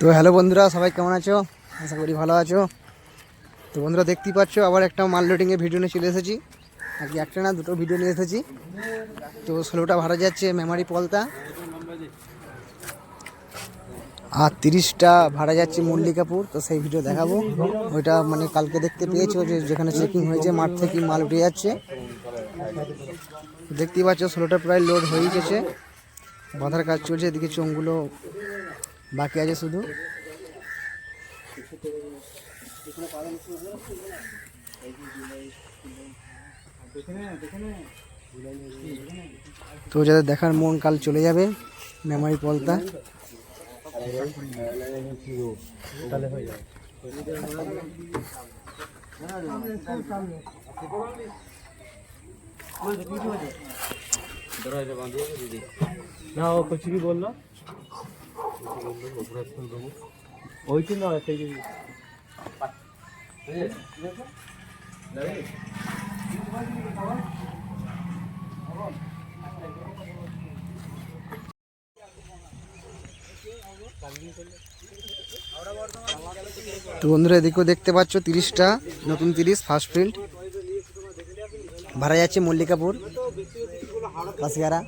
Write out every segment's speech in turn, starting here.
তো হ্যালো বন্ধুরা, সবাই কেমন আছো? আশা করি ভালো আছো। তো বন্ধুরা দেখতেই পাচ্ছ, আবার একটা মাল লোডিংয়ের ভিডিও নিয়ে চলে এসেছি। আর কি একটা না দুটো ভিডিও নিয়ে এসেছি। তো 16টা ভাড়া যাচ্ছে মেমারি পলতা, আর 30টা ভাড়া যাচ্ছে মল্লিকাপুর। তো সেই ভিডিও দেখাবো। ওইটা মানে কালকে দেখতে পেয়েছো যে যেখানে চেকিং হয়েছে মাঠ থেকে মাল উঠে যাচ্ছে। দেখতেই পাচ্ছ 16টা প্রায় লোড হয়ে গেছে, বাঁধার কাজ চলছে। এদিকে চোঙগুলো বাকি আছে শুধু। তো যাদের দেখার মন কাল চলে যাবে মেমারি পলতা। না ও কিছু কি বললো ওই তো না সেই তো বন্ধুরা এদিকেও দেখতে পাচ্ছ 30টা নতুন 30 ফার্স্ট ফিল্ড ভাড়া যাচ্ছে মল্লিকাপুর কাশিয়ারা।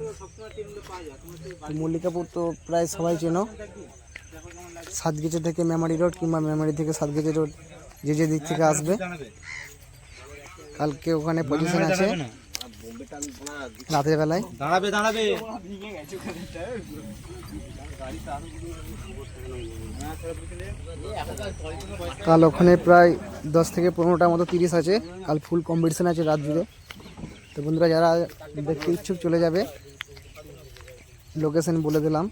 তো মল্লিকাপুর তো প্রায় সবাই চেনো, সাতগেছে থেকে মেমারি রোড কিংবা মেমারি থেকে সাতগেছে রোড যে যে দিক থেকে আসবে। কালকে ওখানে পজিশন আছে রাতের বেলায়। কাল ওখানে প্রায় 10 থেকে 15টার মতো 30 আছে। কাল ফুল কম্পিটিশন আছে রাত জুড়ে। তো বন্ধুরা যারা দেখতে ইচ্ছুক চলে যাবে, লোকেশন বলে দিলাম।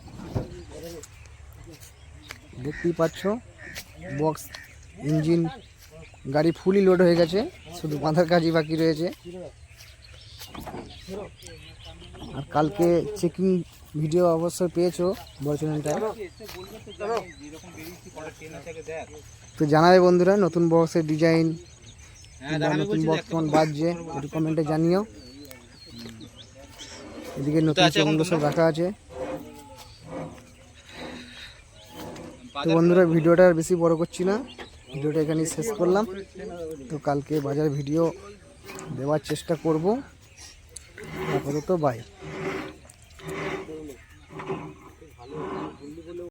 দেখতেই পাচ্ছ বক্স ইঞ্জিন গাড়ি ফুলই লোড হয়ে গেছে, শুধু বাঁধার কাজই বাকি রয়েছে। আর কালকে চেকিং ভিডিও অবশ্যই পেয়েছো বড় চ্যানেলটায়। তো জানাবে বন্ধুরা নতুন বক্সের ডিজাইন, নতুন বক্স কেমন বাজছে একটু কমেন্টে জানিও। এদিকে নতুন চোখগুলো সব রাখা আছে। তো বন্ধুরা ভিডিওটা আর বেশি বড় করছি না, ভিডিওটা এখানেই শেষ করলাম। তো কালকে বাজার ভিডিও দেওয়ার চেষ্টা করব। আপাতত বাই।